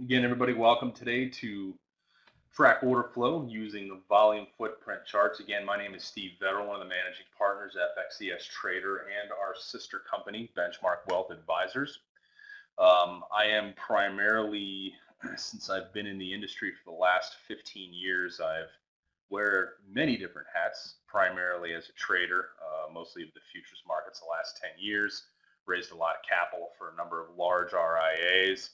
Again, everybody, welcome today to track order flow using the volume footprint charts. Again, my name is Steve Vettel, one of the managing partners at FXES Trader and our sister company, Benchmark Wealth Advisors. I am primarily, since I've been in the industry for the last 15 years, I've wear many different hats, primarily as a trader, mostly of the futures markets the last 10 years, raised a lot of capital for a number of large RIAs.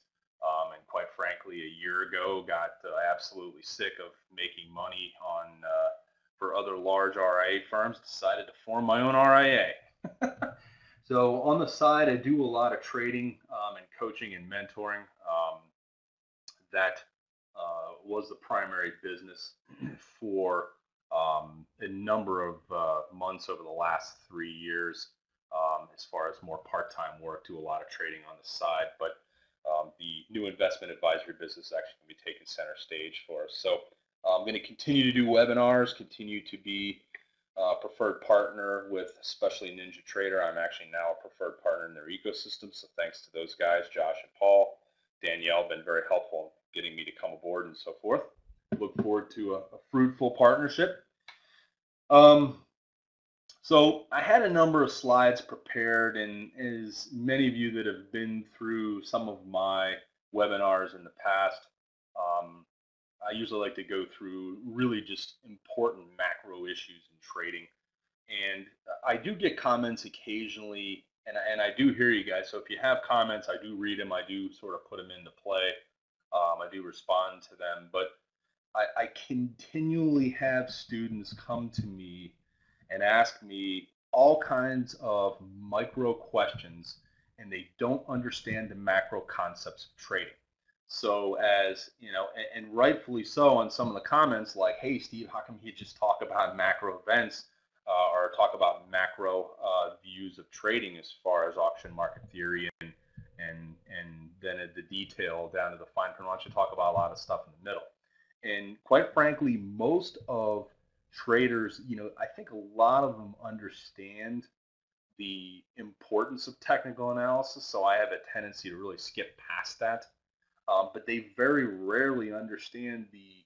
And quite frankly, a year ago, got absolutely sick of making money on for other large RIA firms. Decided to form my own RIA. So on the side, I do a lot of trading and coaching and mentoring. That was the primary business for a number of months over the last 3 years. As far as more part-time work, do a lot of trading on the side, but the new investment advisory business actually can be taking center stage for us. So I'm going to continue to do webinars, continue to be a preferred partner with especially NinjaTrader. I'm actually now a preferred partner in their ecosystem. So thanks to those guys, Josh and Paul. Danielle been very helpful in getting me to come aboard and so forth. Look forward to a fruitful partnership. So I had a number of slides prepared, and as many of you that have been through some of my webinars in the past, I usually like to go through really just important macro issues in trading. And I do get comments occasionally, and I do hear you guys. So if you have comments, I do read them. I do sort of put them into play. I do respond to them. But I continually have students come to me and ask me all kinds of micro questions, and they don't understand the macro concepts of trading. So as you know, and rightfully so, on some of the comments like, hey Steve, how come you just talk about macro events or talk about macro views of trading as far as auction market theory and then at the detail down to the fine print? Why don't you talk about a lot of stuff in the middle? And quite frankly, most of traders, I think a lot of them understand the importance of technical analysis, so I have a tendency to really skip past that. But they very rarely understand the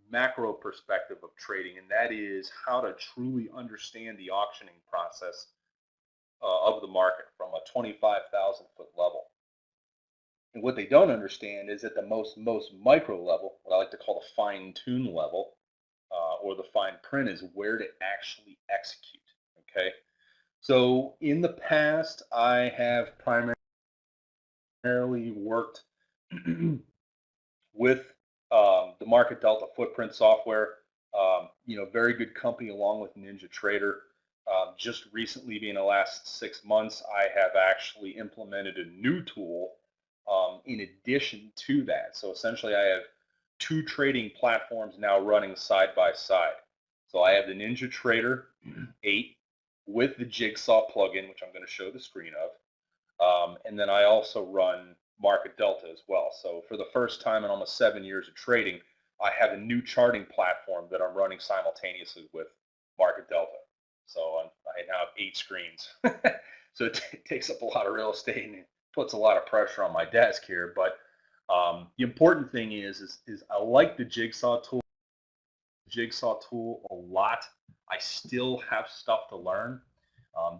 macro perspective of trading, and that is how to truly understand the auctioning process of the market from a 25,000 foot level. And what they don't understand is at the most micro level, what I like to call the fine-tune level, or the fine print, is where to actually execute. Okay, so in the past, I have primarily worked with the Market Delta footprint software. Very good company along with NinjaTrader. Just recently, being the last 6 months, I have actually implemented a new tool in addition to that. So essentially, I have 2 trading platforms now running side by side. So I have the NinjaTrader 8 with the Jigsaw plugin, which I'm going to show the screen of. And then I also run Market Delta as well. So for the first time in almost 7 years of trading, I have a new charting platform that I'm running simultaneously with Market Delta. So I now have 8 screens. So it takes up a lot of real estate and it puts a lot of pressure on my desk here. But the important thing is I like the Jigsaw tool a lot. I still have stuff to learn.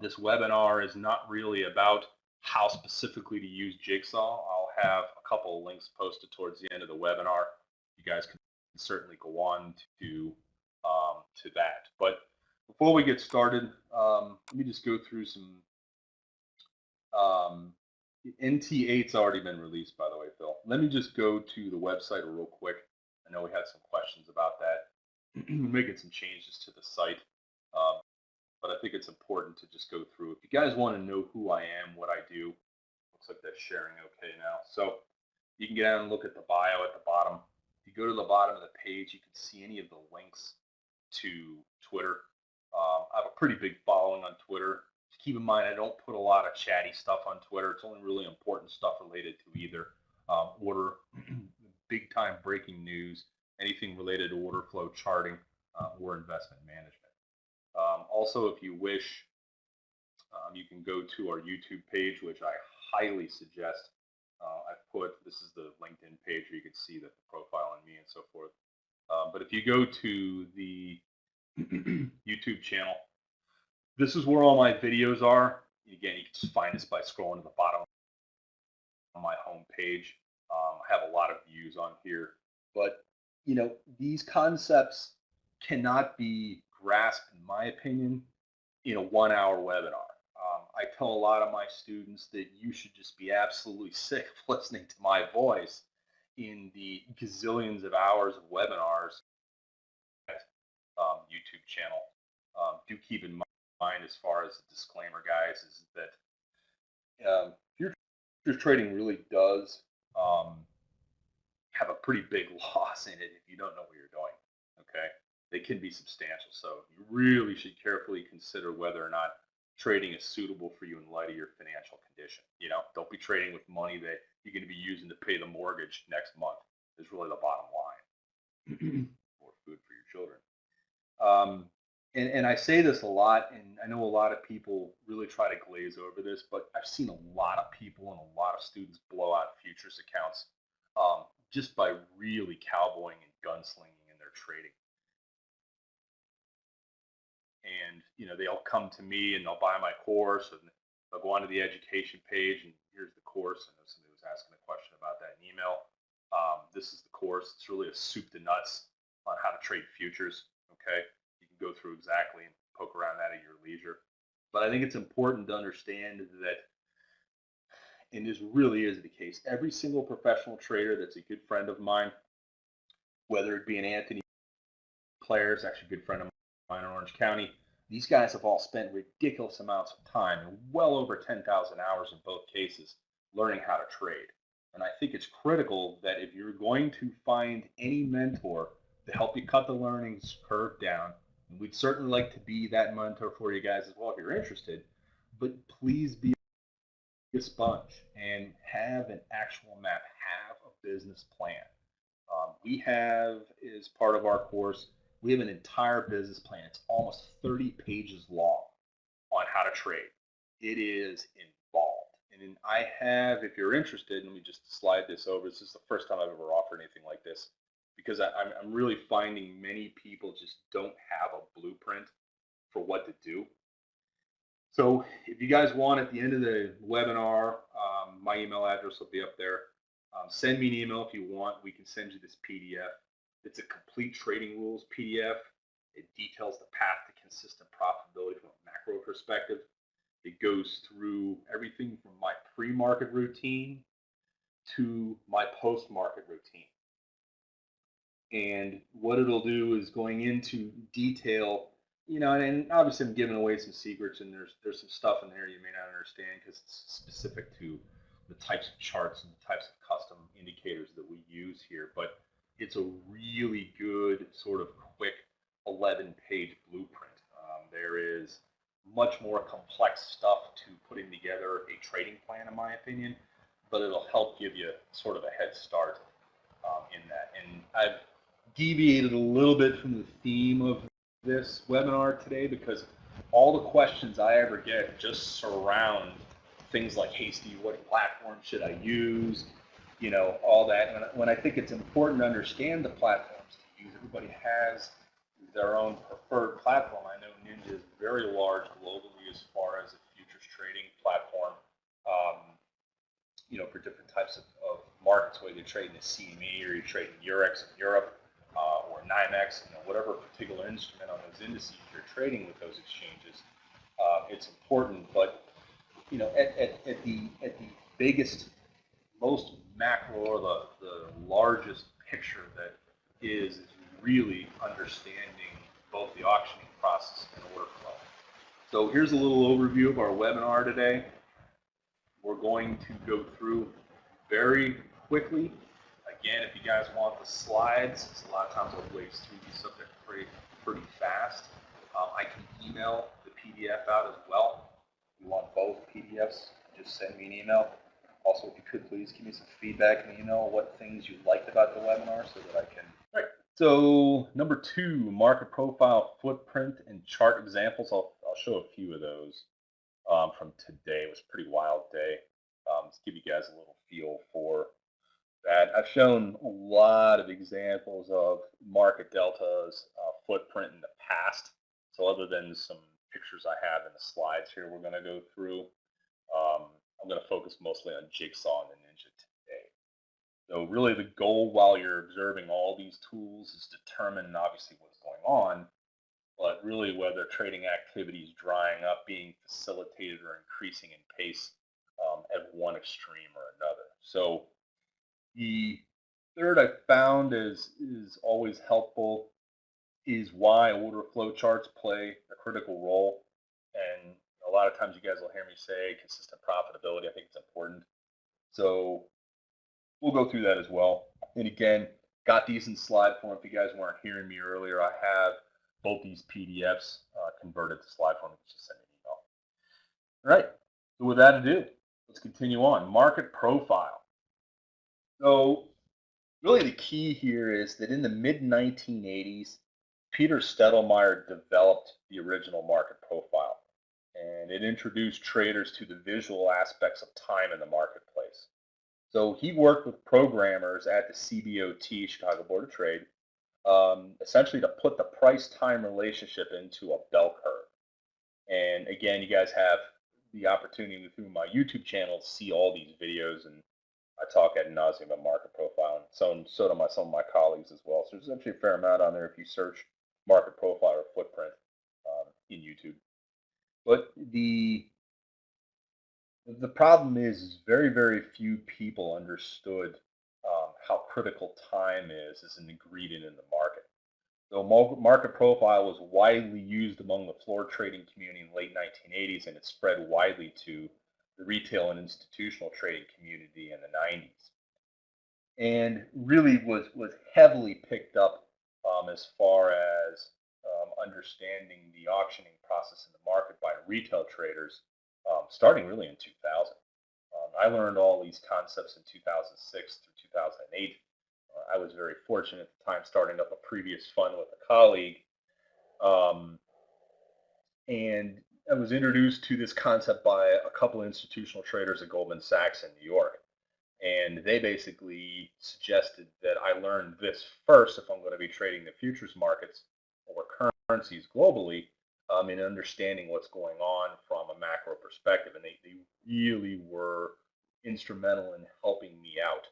This webinar is not really about how specifically to use Jigsaw. I'll have a couple of links posted towards the end of the webinar. You guys can certainly go on to that. But before we get started, let me just go through some. NT8's already been released, by the way, Phil. Let me just go to the website real quick. I know we had some questions about that. We're making some changes to the site, but I think it's important to just go through. If you guys want to know who I am, what I do, looks like that's sharing okay now. So you can get out and look at the bio at the bottom. If you go to the bottom of the page, you can see any of the links to Twitter. I have a pretty big following on Twitter. Keep in mind, I don't put a lot of chatty stuff on Twitter. It's only really important stuff related to either order, big time breaking news, anything related to order flow charting, or investment management. Also, if you wish, you can go to our YouTube page, which I highly suggest. I've put, this is the LinkedIn page where you can see the profile on me and so forth. But if you go to the YouTube channel, this is where all my videos are. Again, you can just find this by scrolling to the bottom of my home page. I have a lot of views on here, but these concepts cannot be grasped, in my opinion, in a 1-hour webinar. I tell a lot of my students that you should just be absolutely sick of listening to my voice in the gazillions of hours of webinars YouTube channel. Do keep in mind, as far as the disclaimer, guys, is that futures trading really does have a pretty big loss in it if you don't know what you're doing. Okay, they can be substantial, so you really should carefully consider whether or not trading is suitable for you in light of your financial condition. Don't be trading with money that you're going to be using to pay the mortgage next month. Is really the bottom line. Or food for your children. And I say this a lot, and I know a lot of people really try to glaze over this, but I've seen a lot of people and a lot of students blow out futures accounts just by really cowboying and gunslinging in their trading. And they'll come to me and they'll buy my course, and they'll go onto the education page, and here's the course. I know somebody was asking a question about that in email. This is the course. It's really a soup to nuts on how to trade futures. Okay, you can go through exactly and poke around that at your leisure. But I think it's important to understand that, and this really is the case, every single professional trader that's a good friend of mine, whether it be an Anthony Claire's, actually a good friend of mine in Orange County, these guys have all spent ridiculous amounts of time, and well over 10,000 hours in both cases, learning how to trade. And I think it's critical that if you're going to find any mentor to help you cut the learning curve down, and we'd certainly like to be that mentor for you guys as well if you're interested, but please be a sponge and have an actual map, have a business plan. We have, as part of our course, we have an entire business plan. It's almost 30 pages long on how to trade. It is involved. And I have, if you're interested, let me just slide this over. This is the first time I've ever offered anything like this, because I'm really finding many people just don't have a blueprint for what to do. So if you guys want, at the end of the webinar, my email address will be up there. Send me an email if you want. We can send you this PDF. It's a complete trading rules PDF. It details the path to consistent profitability from a macro perspective. It goes through everything from my pre-market routine to my post-market routine. And what it'll do is going into detail, and obviously I'm giving away some secrets, and there's some stuff in there you may not understand because it's specific to the types of charts and the types of custom indicators that we use here. But it's a really good sort of quick 11-page blueprint. There is much more complex stuff to putting together a trading plan, in my opinion, but it'll help give you sort of a head start in that. And I've deviated a little bit from the theme of this webinar today because all the questions I ever get just surround things like, hey Steve, what platform should I use? All that. When I think it's important to understand the platforms to use, everybody has their own preferred platform. I know Ninja is very large globally as far as a futures trading platform, for different types of markets, whether you're trading the CME or you're trading Eurex in Europe or NYMEX, whatever particular instrument on those indices you're trading with those exchanges. It's important, but at the biggest, most macro, or the largest picture that is really understanding both the auctioning process and order flow. So here's a little overview of our webinar today. We're going to go through very quickly. Again, if you guys want the slides, a lot of times I'll blaze through these subjects pretty fast. I can email the PDF out as well. If you want both PDFs, just send me an email. Also, if you could please give me some feedback in the email, what things you liked about the webinar so that I can. All right. So number 2, market profile, footprint, and chart examples. I'll show a few of those from today. It was a pretty wild day. Let's give you guys a little feel for that. I've shown a lot of examples of market deltas footprint in the past. So other than some pictures I have in the slides here, we're going to go through. I'm going to focus mostly on Jigsaw and the Ninja today. So really the goal while you're observing all these tools is determine obviously what's going on, but really whether trading activity is drying up, being facilitated, or increasing in pace at one extreme or another. So the third I found is always helpful is why order flow charts play a critical role. And a lot of times you guys will hear me say consistent profitability. I think it's important. So we'll go through that as well. And again, got these in slide form. If you guys weren't hearing me earlier, I have both these PDFs converted to slide form. Just send me an email. All right. So with that ado, let's continue on. Market profile. So really the key here is that in the mid 1980s, Peter Stettlemyer developed the original market profile, and it introduced traders to the visual aspects of time in the marketplace. So he worked with programmers at the CBOT, Chicago Board of Trade, essentially to put the price-time relationship into a bell curve. And again, you guys have the opportunity through my YouTube channel to see all these videos, and I talk ad nauseum about market profile, and so do some of my colleagues as well. So there's actually a fair amount on there if you search market profile or footprint in YouTube. But the problem is very, very few people understood how critical time is as an ingredient in the market. So market profile was widely used among the floor trading community in the late 1980s, and it spread widely to the retail and institutional trading community in the 90s. And really was heavily picked up as far as understanding the auctioning process in the market by retail traders starting really in 2000. I learned all these concepts in 2006 through 2008. I was very fortunate at the time starting up a previous fund with a colleague. And I was introduced to this concept by a couple of institutional traders at Goldman Sachs in New York. And they basically suggested that I learn this first if I'm going to be trading the futures markets or currencies globally in understanding what's going on from a macro perspective. And they really were instrumental in helping me out.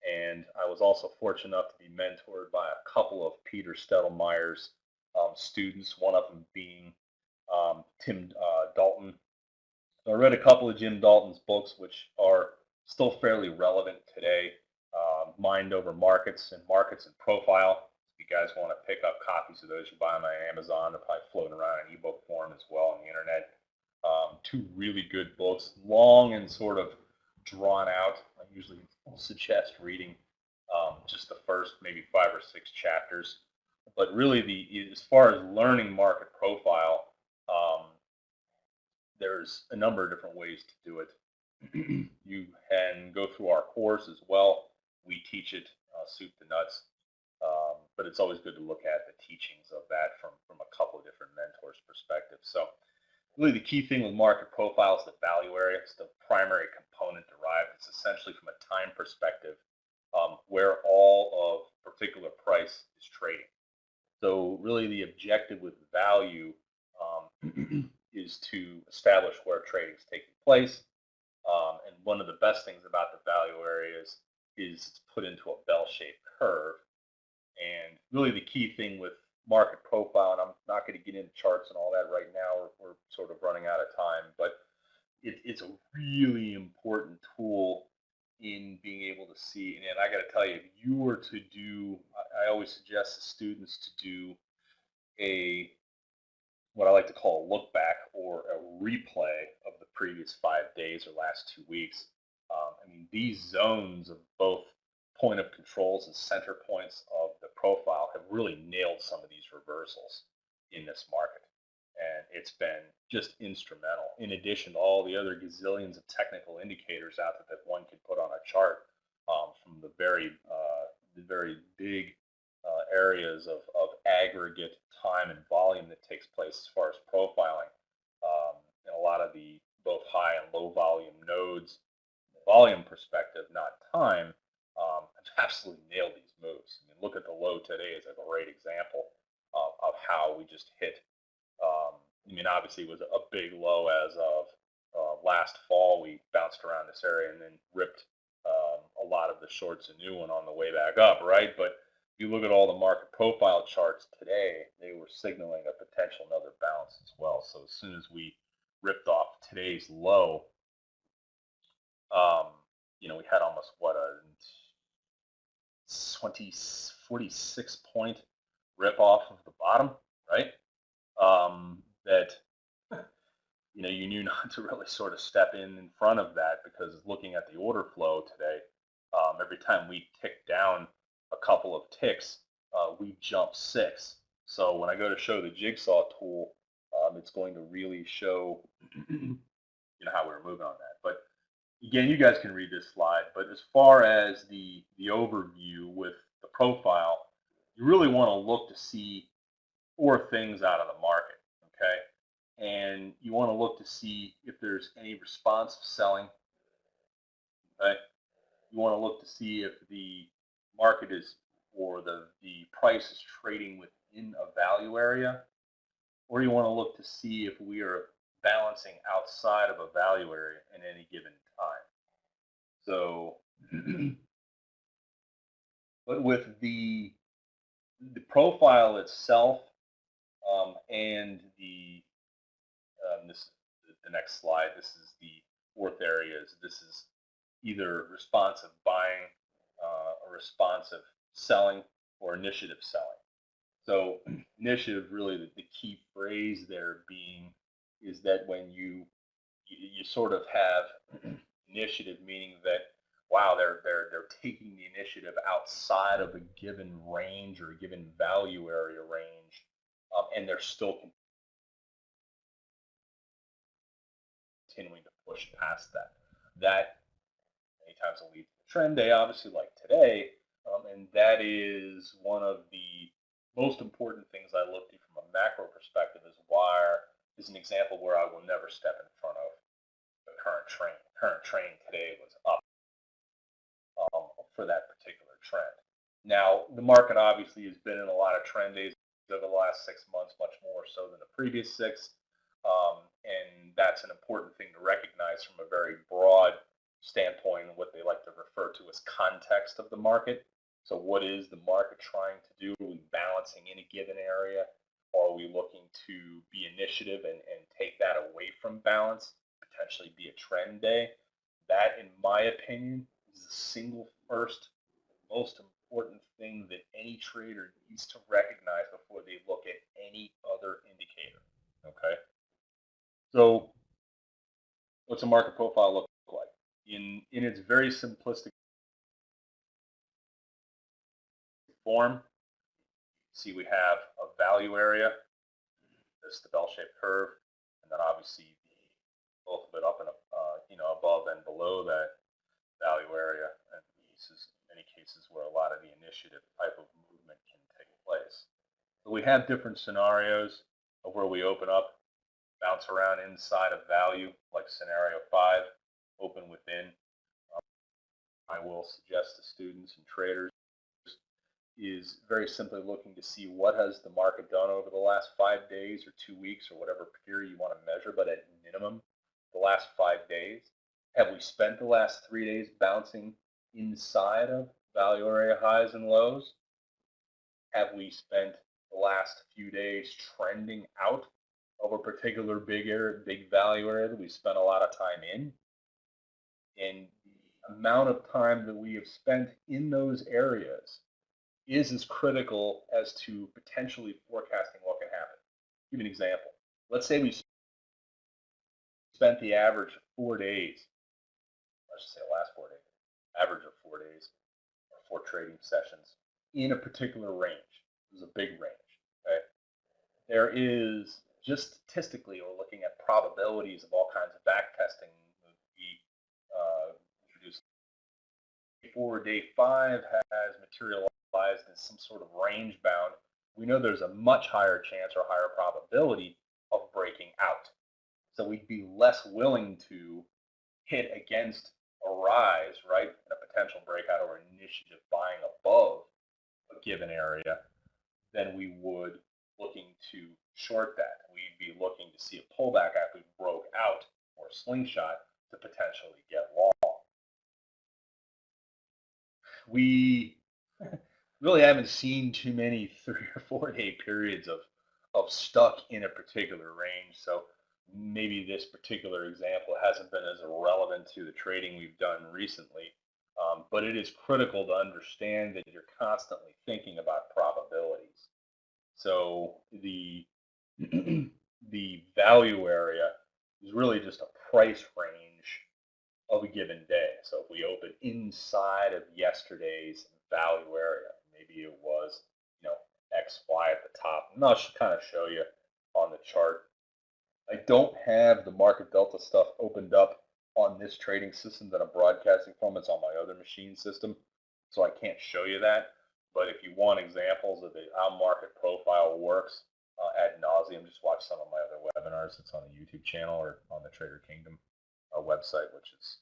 And I was also fortunate enough to be mentored by a couple of Peter Stettlemyer's students, one of them being Tim Dalton. So I read a couple of Jim Dalton's books, which are still fairly relevant today. Mind Over Markets and Markets and Profile. If you guys want to pick up copies of those, you buy them on Amazon. They're probably floating around in ebook form as well on the internet. Two really good books, long and sort of drawn out. I usually suggest reading just the first maybe 5 or 6 chapters. But really, as far as learning market profile, there's a number of different ways to do it. You can go through our course as well. We teach it soup to nuts, but it's always good to look at the teachings of that from a couple of different mentors' perspectives. So really the key thing with market profile is the value area. It's the primary component derived. It's essentially from a time perspective where all of particular price is trading. So really the objective with value is to establish where trading is taking place. And one of the best things about the value area is it's put into a bell-shaped curve. And really the key thing with market profile, and I'm not going to get into charts and all that right now, we're sort of running out of time, but it's a really important tool in being able to see. And I got to tell you, if you were to do, I always suggest to students to do what I like to call a look back or a replay of the previous 5 days or last 2 weeks. I mean, these zones of both point of controls and center points of the profile have really nailed some of these reversals in this market. And it's been just instrumental, in addition to all the other gazillions of technical indicators out there that one can put on a chart from the very big areas of aggregate time and volume that takes place as far as profiling. And a lot of the both high and low volume nodes, volume perspective, not time, absolutely nailed these moves. I mean, look at the low today as a great example of how we just hit. I mean, obviously, it was a big low as of last fall. We bounced around this area and then ripped a lot of the shorts a new one on the way back up, right? But if you look at all the market profile charts today, they were signaling a potential another bounce as well. So as soon as we ripped off today's low, um, we had almost what a 46 point rip off of the bottom, right? That you knew not to really sort of step in front of that, because looking at the order flow today, every time we tick down a couple of ticks, we jump 6. So when I go to show the jigsaw tool, it's going to really show how we were moving on that. But again, you guys can read this slide. But as far as the overview with the profile, you really want to look to see 4 things out of the market, okay? And you want to look to see if there's any responsive selling, okay? You want to look to see if the market is, or the price is trading within a value area, or you want to look to see if we are balancing outside of a value area in any given time. So, but with the profile itself, and this the next slide. This is the 4th area. This is either responsive buying, or responsive selling, or initiative selling. So initiative, really the key phrase there being is that when you sort of have initiative, meaning that wow, they're taking the initiative outside of a given range or a given value area range, and they're still continuing to push past that. That many times will lead to a trend day, obviously, like today, and that is one of the most important things I look to from a macro perspective. Is an example where I will never step in front of the current train. The current train today was up for that particular trend. Now, the market obviously has been in a lot of trend days over the last 6 months, much more so than the previous 6. And that's an important thing to recognize from a very broad standpoint, and what they like to refer to as context of the market. So what is the market trying to do? Are we balancing in a given area? Or are we looking to be initiative and take that away from balance, potentially be a trend day? That, in my opinion, is the single first most important thing that any trader needs to recognize before they look at any other indicator. Okay. So what's a market profile look like? In its very simplistic form, see we have a value area. This is the bell-shaped curve, and then obviously both of it up and above and below that value area. And this is many cases where a lot of the initiative type of movement can take place. So we have different scenarios of where we open up, bounce around inside of value, like scenario 5, open within. I will suggest to students and traders is very simply looking to see what has the market done over the last 5 days or 2 weeks or whatever period you want to measure, but at minimum, the last 5 days. Have we spent the last 3 days bouncing inside of value area highs and lows? Have we spent the last few days trending out of a particular big value area that we spent a lot of time in? And the amount of time that we have spent in those areas is as critical as to potentially forecasting what can happen. I'll give you an example. Let's say we spent the average of 4 days, I should say the last 4 days, average of 4 days, or 4 trading sessions in a particular range. It was a big range. Okay? There is, just statistically, we're looking at probabilities of all kinds of back testing. We introduced before day 5 has materialized as some sort of range bound. We know there's a much higher chance or higher probability of breaking out. So we'd be less willing to hit against a rise, right, in a potential breakout or initiative buying above a given area, then we would looking to short that. We'd be looking to see a pullback after we broke out or slingshot to potentially get long. We really haven't seen too many 3 or 4 day periods of stuck in a particular range. So maybe this particular example hasn't been as relevant to the trading we've done recently. But it is critical to understand that you're constantly thinking about probabilities. So the the value area is really just a price range of a given day. So if we open inside of yesterday's value area, maybe it was, XY at the top. And I'll kind of show you on the chart. I don't have the market delta stuff opened up on this trading system that I'm broadcasting from. It's on my other machine system, so I can't show you that. But if you want examples of how market profile works ad nauseum, just watch some of my other webinars. It's on the YouTube channel or on the Trader Kingdom website, which is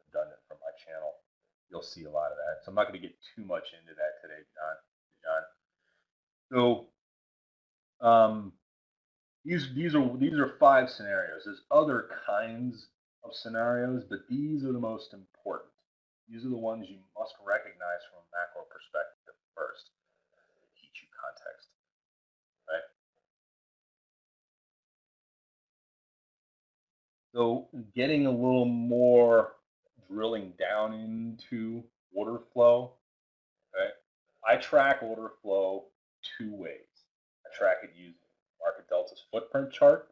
redundant from my channel. You'll see a lot of that. So I'm not going to get too much into that today, John. So these are 5 scenarios. There's other kinds of scenarios, but these are the most important. These are the ones you must recognize from a macro perspective first. Teach you context, right? So getting a little more drilling down into order flow, okay? I track order flow 2 ways. I track it using Market Delta's footprint chart,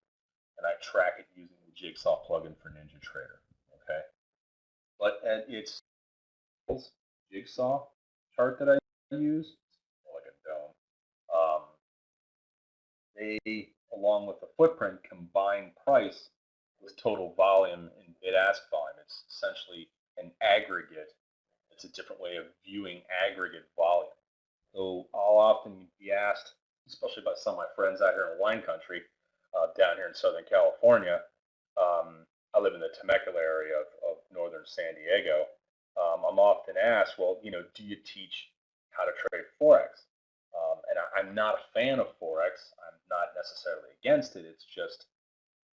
and I track it using the Jigsaw plugin for NinjaTrader, okay? But at its Jigsaw chart that I use, like a dome, they, along with the footprint, combine price with total volume and bid-ask volume. It's essentially an aggregate. It's a different way of viewing aggregate volume. So I'll often be asked, especially by some of my friends out here in wine country, down here in Southern California. I live in the Temecula area of northern San Diego. I'm often asked, well, do you teach how to trade Forex? And I'm not a fan of Forex. I'm not necessarily against it. It's just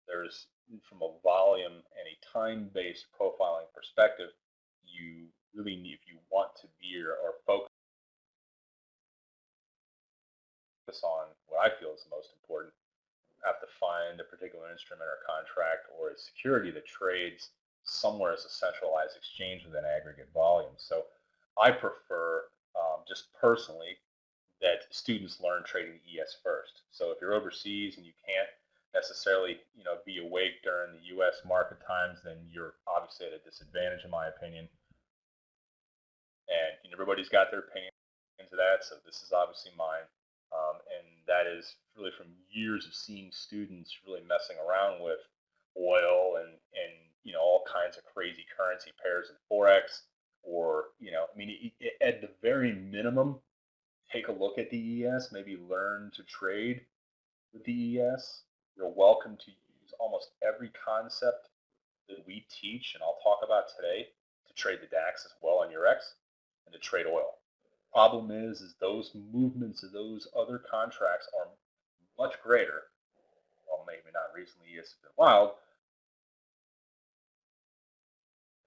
there's, from a volume and a time-based profiling perspective, you really need, if you want to be or focus on what I feel is the most important, you have to find a particular instrument or contract or a security that trades somewhere as a centralized exchange with an aggregate volume. So I prefer, just personally, that students learn trading ES first. So if you're overseas and you can't necessarily, be awake during the U.S. market times, then you're obviously at a disadvantage, in my opinion. And everybody's got their opinions of that, so this is obviously mine. And that is really from years of seeing students really messing around with oil and all kinds of crazy currency pairs in Forex, or at the very minimum, take a look at the ES, maybe learn to trade with the ES. You're welcome to use almost every concept that we teach and I'll talk about today to trade the DAX as well on your X and to trade oil. Problem is those movements of those other contracts are much greater. Well, maybe not recently, it's been wild,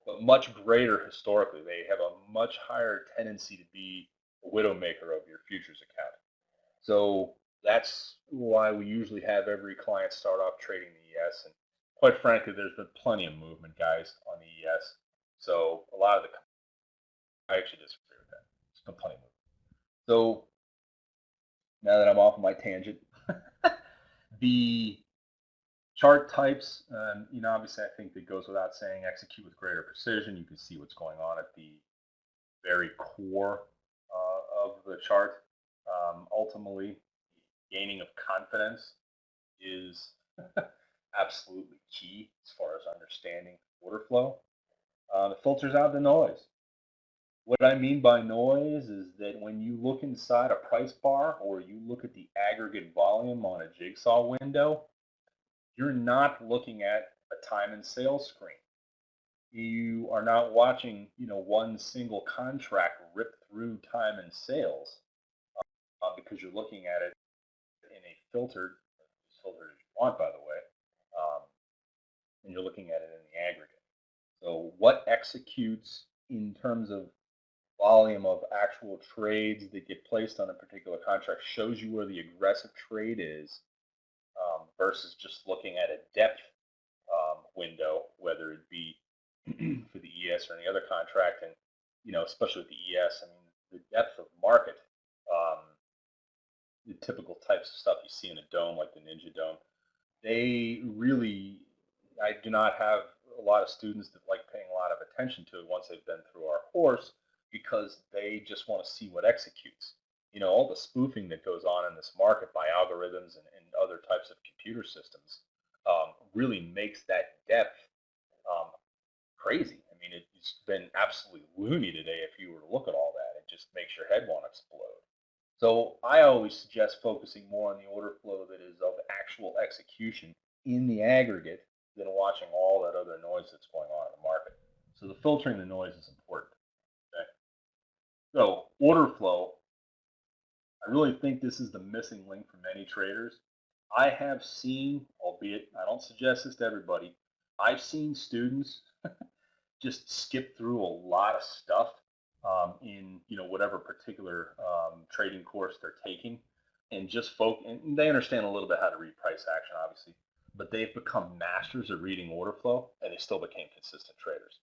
but much greater historically. They have a much higher tendency to be a widowmaker of your futures account. So that's why we usually have every client start off trading the ES. And quite frankly, there's been plenty of movement, guys, on the ES. So a lot of I actually disagree with that. There's been plenty of movement. So now that I'm off my tangent, the chart types, obviously I think that goes without saying, execute with greater precision. You can see what's going on at the very core of the chart. Ultimately, gaining of confidence is absolutely key as far as understanding order flow. It filters out the noise. What I mean by noise is that when you look inside a price bar or you look at the aggregate volume on a Jigsaw window, you're not looking at a time and sales screen. You are not watching, one single contract rip through time and sales, because you're looking at it in a filtered as you want, by the way, um, and you're looking at it in the aggregate. So what executes in terms of volume of actual trades that get placed on a particular contract shows you where the aggressive trade is, versus just looking at a depth window, whether it be for the ES or any other contract. And, especially with the ES, I mean, the depth of market, um, the typical types of stuff you see in a dome, like the Ninja Dome, they really, I do not have a lot of students that like paying a lot of attention to it once they've been through our course, because they just want to see what executes. All the spoofing that goes on in this market by algorithms and other types of computer systems, really makes that depth, um, crazy. I mean, it's been absolutely loony today if you were to look at all that. It just makes your head want to explode. So I always suggest focusing more on the order flow that is of actual execution in the aggregate than watching all that other noise that's going on in the market. So the filtering the noise is important. Okay? So order flow, I really think this is the missing link for many traders. I have seen, albeit I don't suggest this to everybody, I've seen students just skip through a lot of stuff, in whatever particular trading course they're taking, and just focus. And they understand a little bit how to read price action, obviously, but they've become masters of reading order flow, and they still became consistent traders.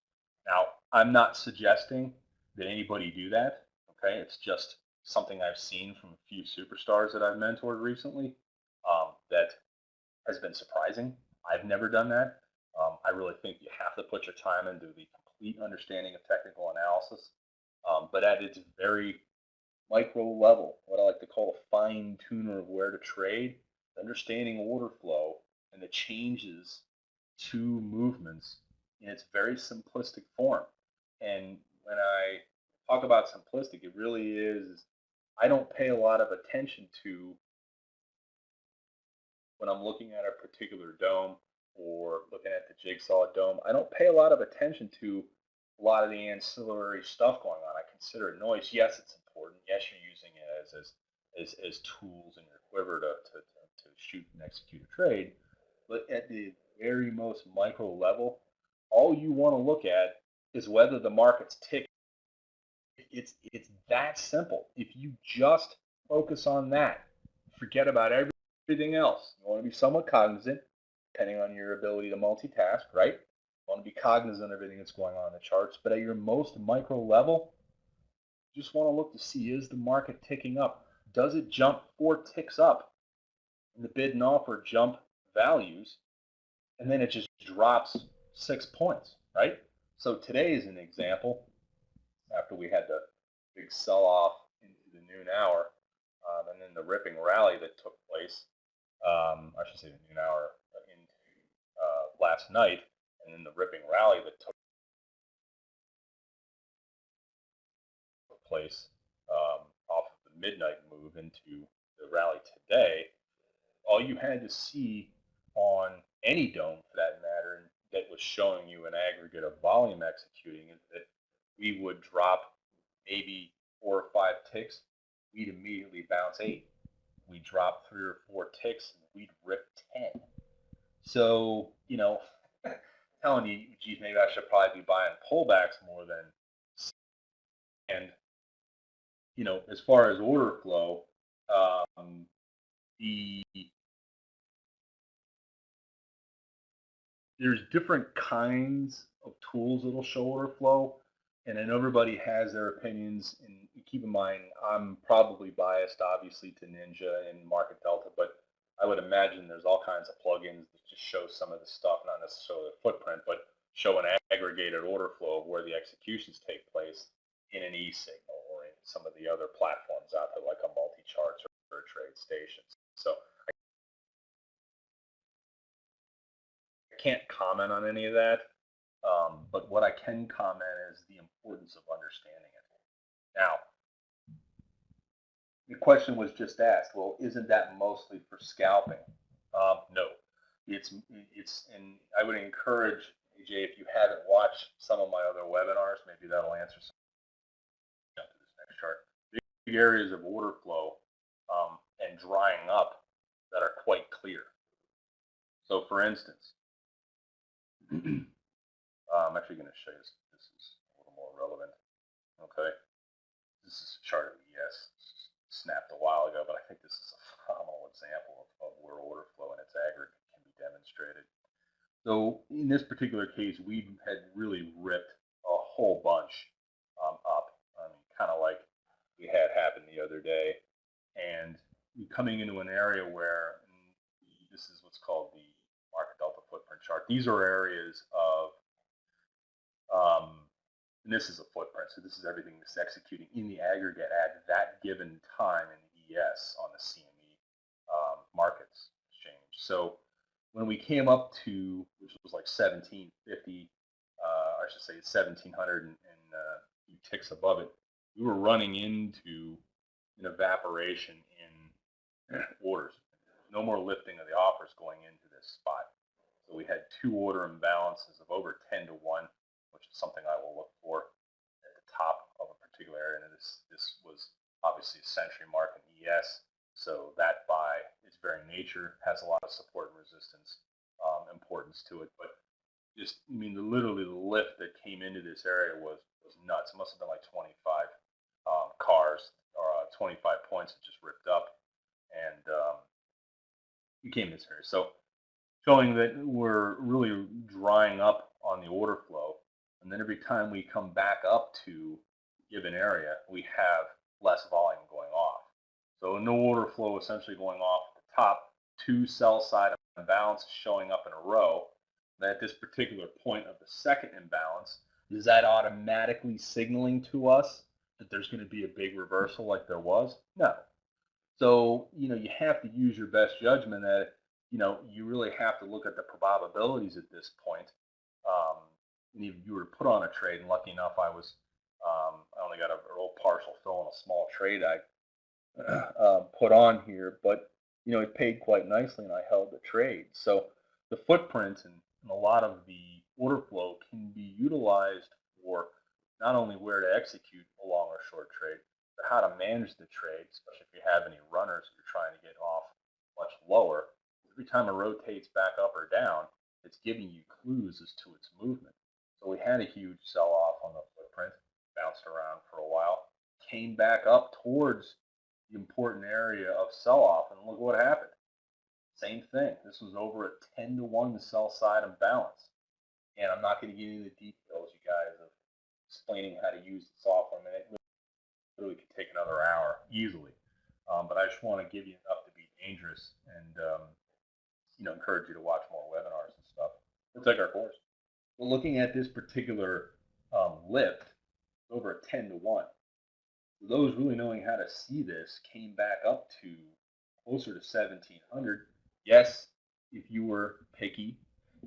Now, I'm not suggesting that anybody do that. Okay, it's just something I've seen from a few superstars that I've mentored recently, that has been surprising. I've never done that. I really think you have to put your time into the complete understanding of technical analysis, but at its very micro level, what I like to call a fine tuner of where to trade, understanding order flow and the changes to movements in its very simplistic form. And when I talk about simplistic, it really is, I don't pay a lot of attention to, when I'm looking at a particular dome or looking at the jigsaw dome, I don't pay a lot of attention to a lot of the ancillary stuff going on. I consider it noise. Yes, it's important. Yes, you're using it as tools in your quiver to shoot and execute a trade. But at the very most micro level, all you want to look at is whether the market's ticking. It's that simple. If you just focus on that, forget about everything else. You want to be somewhat cognizant, depending on your ability to multitask, right? You want to be cognizant of everything that's going on in the charts, but at your most micro level, you just want to look to see, is the market ticking up? Does it jump 4 ticks up in the bid and offer jump values, and then it just drops 6 points, right? So today is an example. After we had the big sell-off into the noon hour, and then the ripping rally that took place, I should say the noon hour into last night, and then the ripping rally that took place, off of the midnight move into the rally today. All you had to see on any dome, for that matter, that was showing you an aggregate of volume executing, is that we would drop maybe 4 or 5 ticks, we'd immediately bounce 8. We'd drop 3 or 4 ticks, and we'd rip 10. So, telling you, geez, maybe I should probably be buying pullbacks more than. And, as far as order flow, the there's different kinds of tools that'll show order flow, and then everybody has their opinions. And keep in mind, I'm probably biased, obviously, to Ninja and Market Delta, but I would imagine there's all kinds of plugins that just show some of the stuff, not necessarily the footprint, but show an aggregated order flow of where the executions take place in an e-signal or in some of the other platforms out there, like a multi-charts or a trade stations. So I can't comment on any of that, but what I can comment is the importance of understanding it. Now, the question was just asked, well, isn't that mostly for scalping? No, it's, and I would encourage AJ, if you haven't watched some of my other webinars, maybe that'll answer some. Jump to this next chart. Big areas of order flow and drying up that are quite clear. So, for instance, I'm actually going to show you this. This is a little more relevant. Okay, this is a chart of ES snapped a while ago, but I think this is a phenomenal example of where order flow in its aggregate can be demonstrated. So in this particular case, we had really ripped a whole bunch up. I mean, kind of like we had happened the other day, and coming into an area where this is what's called the market delta footprint chart. These are areas of and this is a footprint, so this is everything that's executing in the aggregate at that given time in the ES on the CME markets exchange. So when we came up to, which was like 1750, I should say 1700 and few ticks above it, we were running into an evaporation in orders. No more lifting of the offers going into this spot. So we had two order imbalances of over 10 to 1. Which is something I will look for at the top of a particular area. And this was obviously a century mark in ES, so that by its very nature has a lot of support and resistance importance to it. But just, I mean, literally the lift that came into this area was nuts. It must have been like 25 cars or 25 points that just ripped up, and we came to this area. So showing that we're really drying up on the order flow. And then every time we come back up to a given area, we have less volume going off. So no order flow essentially going off at the top, two sell side imbalances showing up in a row. Then at this particular point of the second imbalance, is that automatically signaling to us that there's going to be a big reversal like there was? No. So, you have to use your best judgment that, you really have to look at the probabilities at this point. And if you were to put on a trade, and lucky enough, I only got a real partial fill in a small trade I put on here, but it paid quite nicely, and I held the trade. So the footprint and a lot of the order flow can be utilized for not only where to execute a long or short trade, but how to manage the trade, especially if you have any runners you're trying to get off much lower. Every time it rotates back up or down, it's giving you clues as to its movement. So we had a huge sell-off on the footprint, bounced around for a while, came back up towards the important area of sell-off, and look what happened. Same thing. This was over a 10 to 1 sell side imbalance. And I'm not going to get into the details, you guys, of explaining how to use the software. I mean, it literally could take another hour easily. But I just want to give you enough to be dangerous and encourage you to watch more webinars and stuff. We'll take our course. Well, looking at this particular lift, over a 10 to 1. For those really knowing how to see this, came back up to closer to 1700. Yes, if you were picky,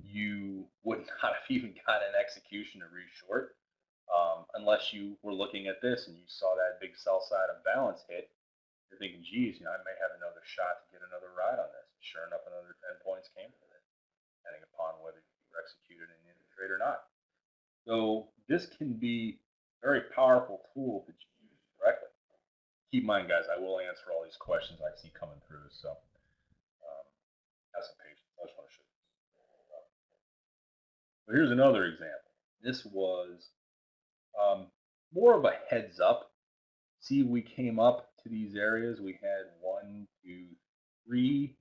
you would not have even got an execution to re-short unless you were looking at this and you saw that big sell side imbalance hit. You're thinking, geez, I may have another shot to get another ride on this. Sure enough, another 10 points came from it, depending upon whether you executed in the trade or not. So this can be a very powerful tool that you use correctly. Keep in mind, guys, I will answer all these questions I see coming through. So have some patience. I just want to show you. So here's another example. This was more of a heads up. See, we came up to these areas. We had 1, 2, 3.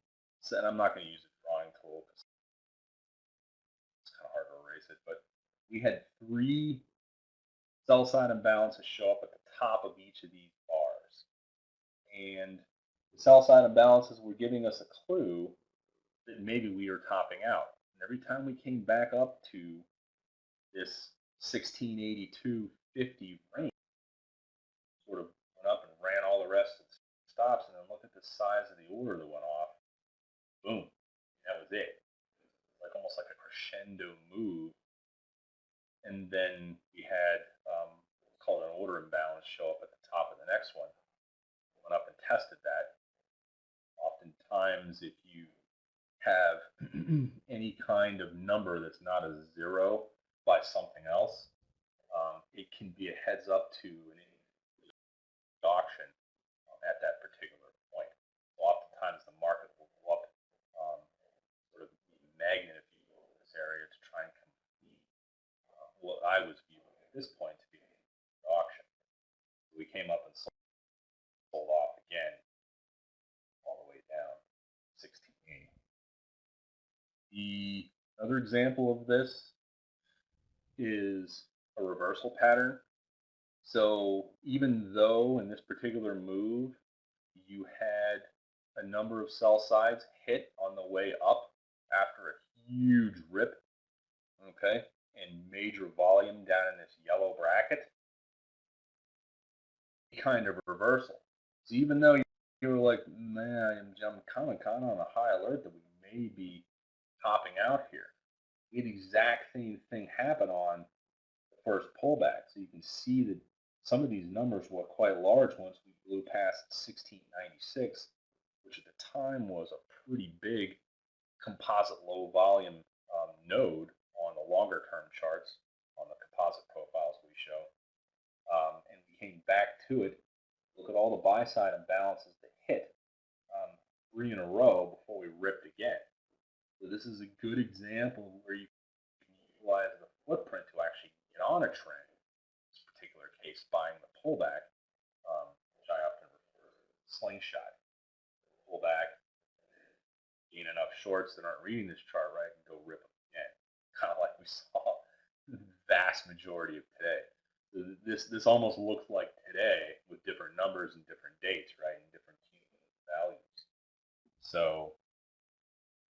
And I'm not going to use a drawing tool because it's kind of hard to erase it. But we had 3 sell side imbalances show up at the top of each of these bars. And the sell side imbalances were giving us a clue that maybe we are topping out. And every time we came back up to this 1682.50 range, sort of went up and ran all the rest of the stops, and then look at the size of the order that went off. Boom, that was it. Like almost like a crescendo move. And then we had called an order imbalance show up at the top of the next one. Went up and tested that. Oftentimes, if you have any kind of number that's not a zero by something else, it can be a heads up to an auction at that particular point. Oftentimes the market will go up sort of the magnet, if you will, in this area to try and complete what I was viewing at this point to be an auction. We came up and sold off again all the way down 16.8. The other example of this is a reversal pattern. So even though in this particular move you had a number of sell sides hit on the way up after a huge rip, okay, and major volume down in this yellow bracket, kind of reversal. So even though you were like, man, I'm kind of on a high alert that we may be topping out here, the exact same thing happened on the first pullback. So you can see that some of these numbers were quite large once we blew past 1696, which at the time was a pretty big composite low volume node on the longer term charts on the composite profiles we show. And we came back to it. Look at all the buy side imbalances that hit 3 in a row before we ripped again. So this is a good example where you can utilize the footprint to actually get on a trend. In this particular case, buying the pullback, which I often refer to as slingshot. Pull back, gain enough shorts that aren't reading this chart right, and go rip them again. Kind of like we saw the vast majority of today. This almost looks like today with different numbers and different dates, right, and different cumulative values. So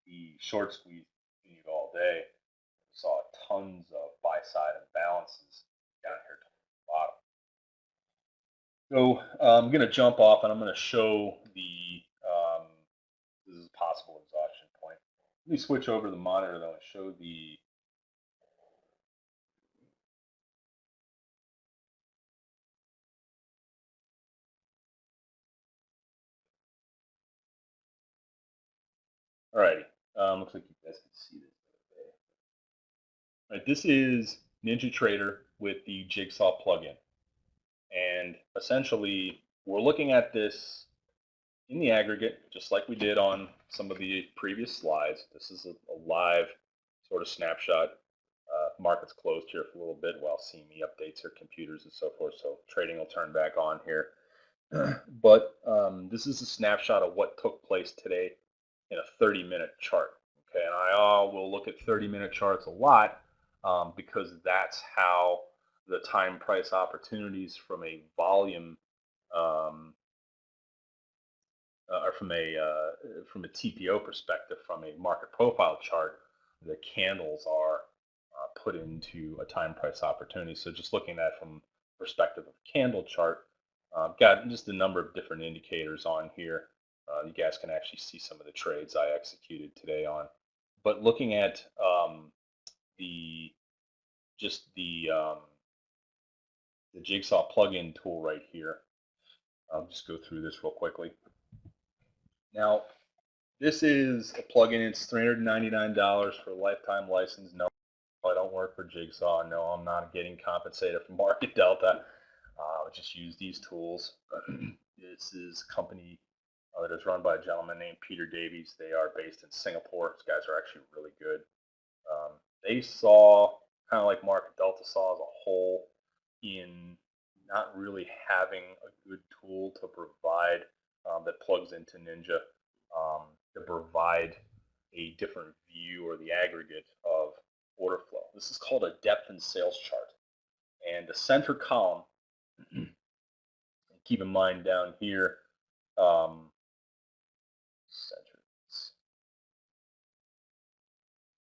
the short squeeze continued all day. We saw tons of buy-side imbalances down here to the bottom. So I'm going to jump off and I'm going to show the, this is a possible exhaustion point. Let me switch over to the monitor though and show the Alrighty, looks like you guys can see this. All right, this is NinjaTrader with the Jigsaw plugin. And essentially, we're looking at this in the aggregate, just like we did on some of the previous slides. This is a live sort of snapshot. Market's closed here for a little bit while CME updates her computers and so forth, so trading will turn back on here. But this is a snapshot of what took place today in a 30-minute chart. Okay, and I will look at 30-minute charts a lot because that's how the time price opportunities from a volume or from a TPO perspective, from a market profile chart, the candles are put into a time price opportunity. So just looking at from perspective of candle chart, got just a number of different indicators on here. You guys can actually see some of the trades I executed today on. But looking at the Jigsaw plugin tool right here, I'll just go through this real quickly. Now, this is a plugin. It's $399 for a lifetime license. No, I don't work for Jigsaw. No, I'm not getting compensated for Market Delta. I just use these tools. This is a company that is run by a gentleman named Peter Davies. They are based in Singapore. These guys are actually really good. They saw, kind of like Market Delta saw as a whole, in not really having a good tool to provide that plugs into Ninja to provide a different view or the aggregate of order flow. This is called a depth and sales chart. And the center column, keep in mind down here,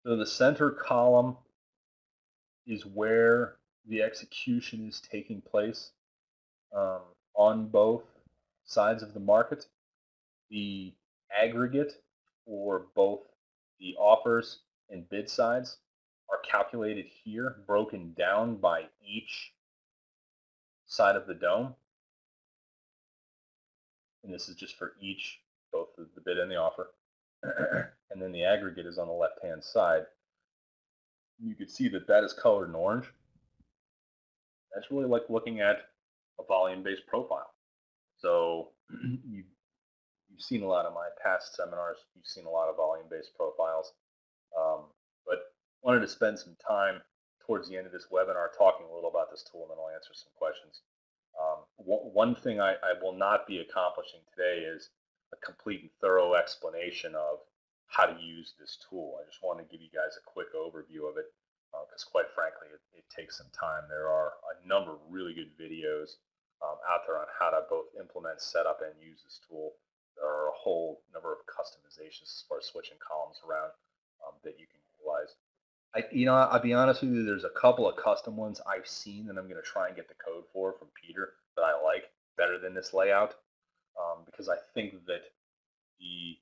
so the center column is where the execution is taking place on both sides of the market. The aggregate for both the offers and bid sides are calculated here, broken down by each side of the dome. And this is just for each, both the bid and the offer. and then the aggregate is on the left-hand side, you can see that that is colored in orange. That's really like looking at a volume-based profile. So you've seen a lot of my past seminars. You've seen a lot of volume-based profiles. But wanted to spend some time towards the end of this webinar talking a little about this tool, and then I'll answer some questions. One thing I will not be accomplishing today is a complete and thorough explanation of how to use this tool. I just want to give you guys a quick overview of it because quite frankly, it takes some time. There are a number of really good videos out there on how to both implement, set up, and use this tool. There are a whole number of customizations as far as switching columns around that you can utilize. I'll be honest with you, there's a couple of custom ones I've seen that I'm going to try and get the code for from Peter that I like better than this layout because I think that you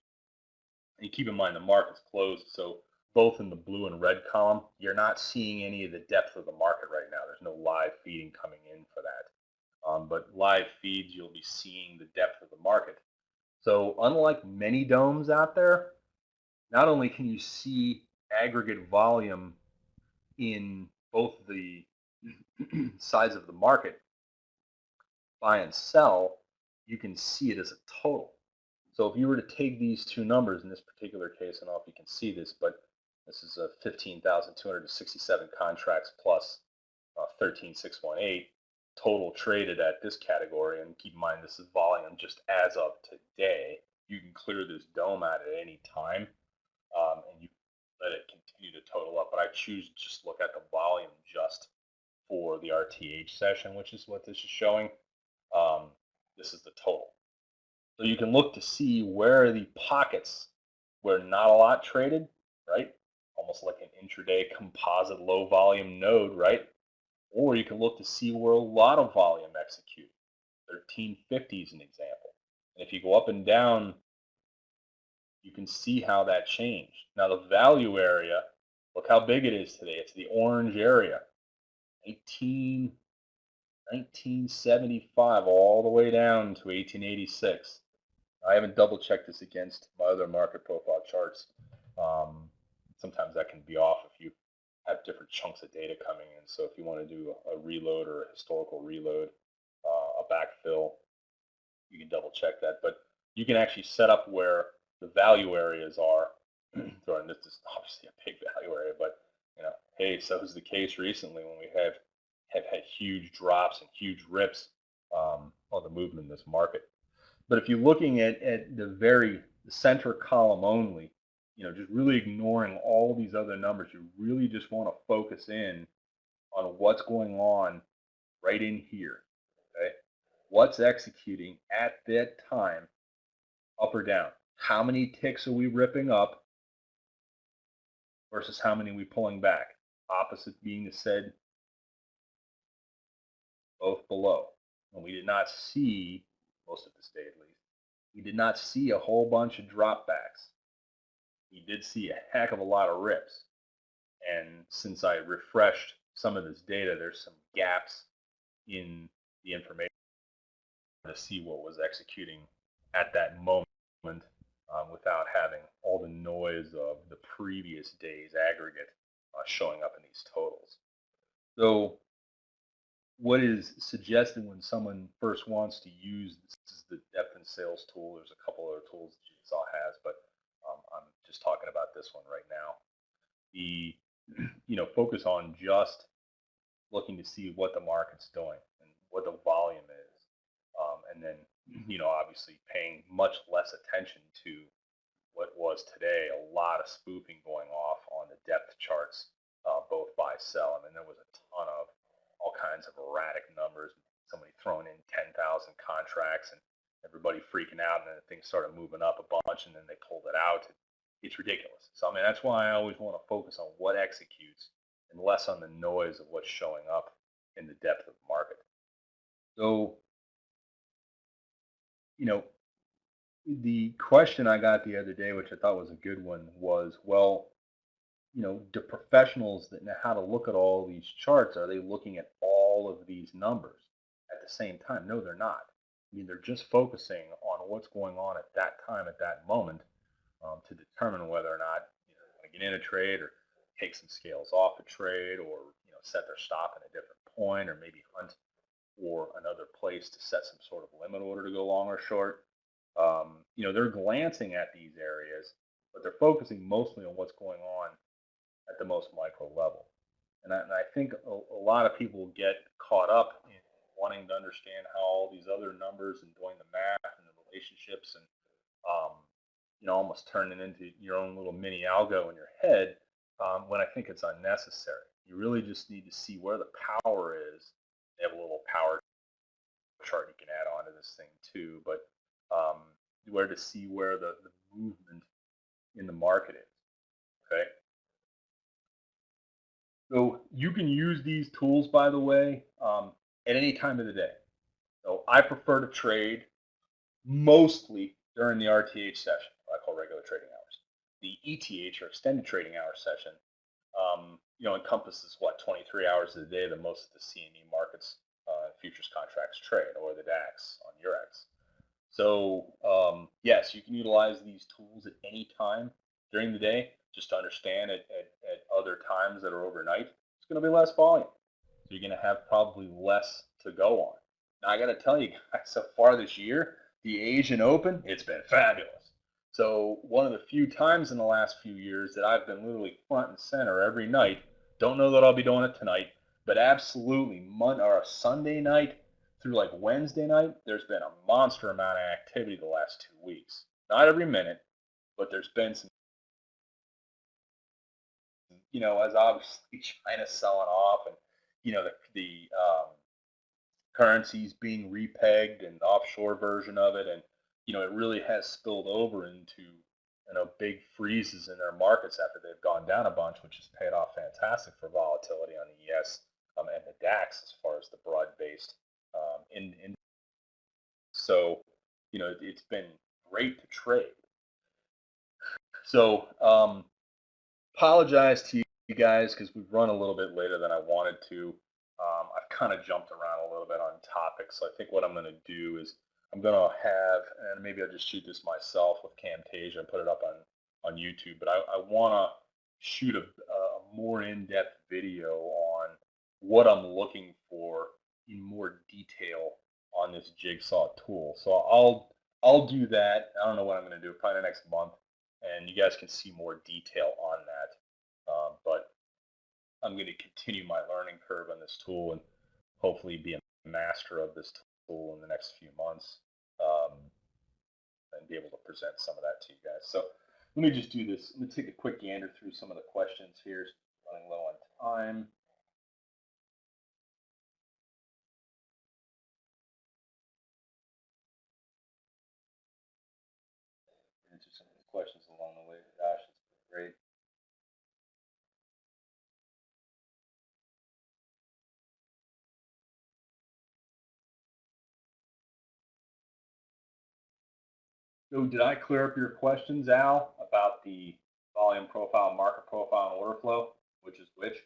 keep in mind the market's closed, so both in the blue and red column, you're not seeing any of the depth of the market right now. There's no live feeding coming in for that. But live feeds, you'll be seeing the depth of the market. So unlike many domes out there, not only can you see aggregate volume in both the sides of the market, buy and sell, you can see it as a total. So if you were to take these two numbers in this particular case, I don't know if you can see this, but this is a 15,267 contracts plus 13,618 total traded at this category. And keep in mind, this is volume just as of today. You can clear this dome out at any time, and you let it continue to total up. But I choose to just look at the volume just for the RTH session, which is what this is showing. This is the total. So you can look to see where are the pockets where not a lot traded, right? Almost like an intraday composite low volume node, right? Or you can look to see where a lot of volume executed. 1350 is an example. And if you go up and down, you can see how that changed. Now the value area, look how big it is today. It's the orange area. 1975 all the way down to 1886. I haven't double checked this against my other market profile charts. Sometimes that can be off if you have different chunks of data coming in. So if you want to do a reload or a historical reload, a backfill, you can double check that. But you can actually set up where the value areas are. So this is obviously a big value area, but hey, so is the case recently when we have had huge drops and huge rips on the movement in this market. But if you're looking at the center column only, just really ignoring all these other numbers, you really just want to focus in on what's going on right in here. Okay, what's executing at that time, up or down? How many ticks are we ripping up versus how many are we pulling back? Opposite being said, both below. And we did not see, most of this day at least, we did not see a whole bunch of dropbacks. We did see a heck of a lot of rips. And since I refreshed some of this data, there's some gaps in the information to see what was executing at that moment without having all the noise of the previous day's aggregate showing up in these totals. So what is suggested when someone first wants to use this is the depth and sales tool. There's a couple other tools that Jigsaw has, but I'm just talking about this one right now. The focus on just looking to see what the market's doing and what the volume is, and then obviously paying much less attention to what was today a lot of spoofing going off on the depth charts, both buy sell. I mean, there was a ton of all kinds of erratic numbers. Somebody throwing in 10,000 contracts and everybody freaking out, and then things started moving up a bunch, and then they pulled it out. It's ridiculous. So I mean, that's why I always want to focus on what executes and less on the noise of what's showing up in the depth of the market. So the question I got the other day, which I thought was a good one, was, well, do professionals that know how to look at all these charts, are they looking at all of these numbers at the same time? No, they're not. I mean, they're just focusing on what's going on at that time, at that moment. to determine whether or not you want to get in a trade or take some scales off a trade, or set their stop at a different point, or maybe hunt for another place to set some sort of limit order to go long or short. They're glancing at these areas, but they're focusing mostly on what's going on at the most micro level. And I think a lot of people get caught up in wanting to understand how all these other numbers and doing the math and the relationships and um, almost turning into your own little mini algo in your head, when I think it's unnecessary. You really just need to see where the power is. They have a little power chart you can add on to this thing too, but um, where to see where the movement in the market is. Okay. So you can use these tools, by the way, at any time of the day. So I prefer to trade mostly during the RTH session, what I call regular trading hours. The ETH, or extended trading hour session, encompasses what, 23 hours a day that most of the CME markets futures contracts trade, or the DAX on Eurex. So yes, you can utilize these tools at any time during the day. Just to understand at other times that are overnight, it's going to be less volume. So you're going to have probably less to go on. Now I got to tell you guys, so far this year, the Asian Open, it's been fabulous. So one of the few times in the last few years that I've been literally front and center every night. Don't know that I'll be doing it tonight, but absolutely a Sunday night through like Wednesday night, there's been a monster amount of activity the last 2 weeks. Not every minute, but there's been some, as obviously China's selling off, and the currencies being repegged and the offshore version of it, and it really has spilled over into big freezes in their markets after they've gone down a bunch, which has paid off fantastic for volatility on the ES and the DAX as far as the broad-based in. So it's been great to trade. So apologize to you guys because we've run a little bit later than I wanted to. I've kind of jumped around a little bit on topics. So I think what I'm going to do is I'm going to have, and maybe I'll just shoot this myself with Camtasia and put it up on YouTube, but I want to shoot a more in-depth video on what I'm looking for in more detail on this jigsaw tool. So I'll do that. I don't know what I'm going to do, probably next month, and you guys can see more detail on that. But I'm going to continue my learning curve on this tool and hopefully be a master of this tool in the next few months, and be able to present some of that to you guys. So let me just do this. Let me take a quick gander through some of the questions here. Running low on time. Answer some of the questions along the way. Gosh, it's been great. So did I clear up your questions, Al, about the volume profile, market profile, and order flow? Which is which?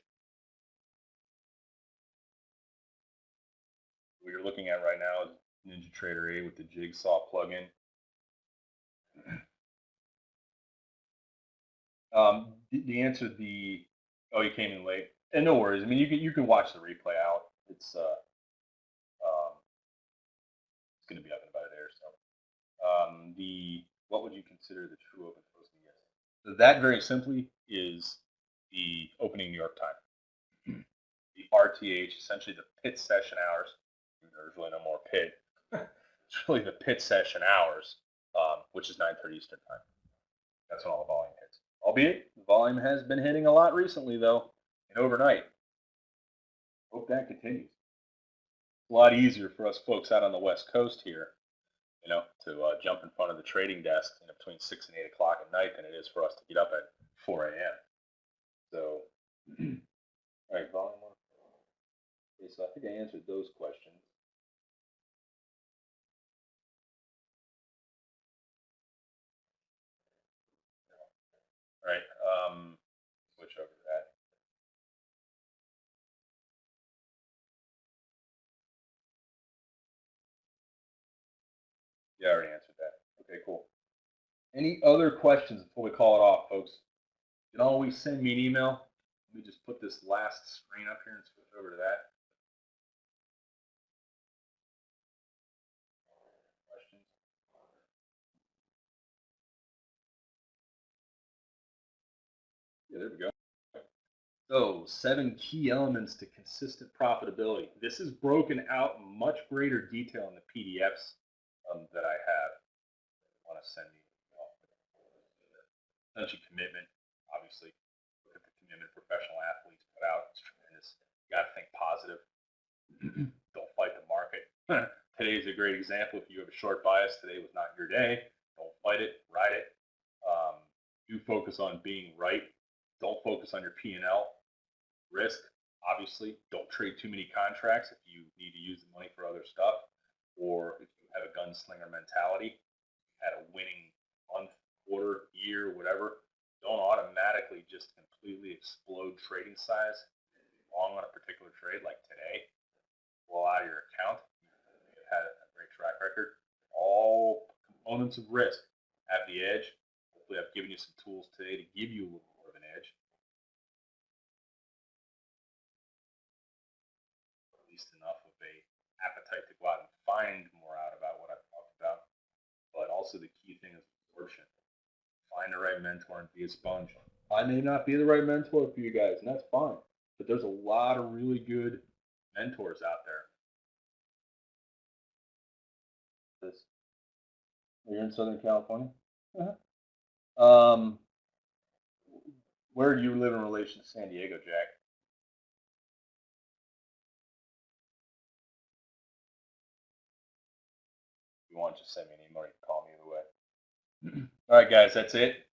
What you're looking at right now is NinjaTrader 8 with the Jigsaw plugin. The answer, oh, you came in late, and no worries. I mean, you can watch the replay out. It's going to be up in about an hour or so. What would you consider the true open posting? Yes. So that very simply is the opening New York time. The RTH, essentially the pit session hours. There's really no more pit. It's really the pit session hours, which is 9:30 Eastern time. That's when all the volume hits. Albeit, the volume has been hitting a lot recently, though, and overnight. Hope that continues. It's a lot easier for us folks out on the West Coast here, to jump in front of the trading desk between 6 and 8 o'clock at night than it is for us to get up at 4 a.m. So, all right, volume one. Okay, so I think I answered those questions. All right, switch over to that. Yeah, I already answered that. Okay, cool. Any other questions before we call it off, folks? You can always send me an email. Let me just put this last screen up here and switch over to that. Questions? Yeah, there we go. So, 7 key elements to consistent profitability. This is broken out in much greater detail in the PDFs that I have. Want to send me attention commitment, obviously. Look at the commitment professional athletes put out. It's tremendous. You got to think positive. Don't fight the market. Today is a great example. If you have a short bias, today was not your day. Don't fight it. Ride it. Do focus on being right. Don't focus on your P&L. Risk, obviously. Don't trade too many contracts if you need to use the money for other stuff, or if you have a gunslinger mentality, had a winning month, quarter, year, whatever. Don't automatically just completely explode trading size long on a particular trade like today. Blow out of your account. You've had a great track record. All components of risk have the edge. Hopefully, I've given you some tools today to give you a little more of an edge. At least enough of a appetite to go out and find more out about what I've talked about. But also the key thing is absorption. Find the right mentor and be a sponge. I may not be the right mentor for you guys, and that's fine. But there's a lot of really good mentors out there. You're in Southern California? Um, where do you live in relation to San Diego, Jack? If you want, just send me an email. You can call me either way. All right, guys, that's it.